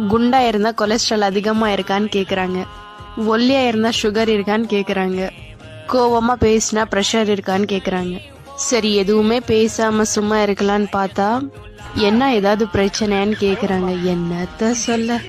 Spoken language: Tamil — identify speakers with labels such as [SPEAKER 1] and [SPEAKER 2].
[SPEAKER 1] குண்டா இருந்தா கொலஸ்ட்ரால் அதிகமா இருக்கான்னு கேக்குறாங்க. ஒல்லியா இருந்தா சுகர் இருக்கான்னு கேக்குறாங்க. கோவமா பேசினா ப்ரெஷர் இருக்கான்னு கேக்குறாங்க. சரி, எதுவுமே பேசாம சும்மா இருக்கலான்னு பார்த்தா என்ன ஏதாவது பிரச்சனைன்னு கேக்குறாங்க. என்னத்த சொல்ல.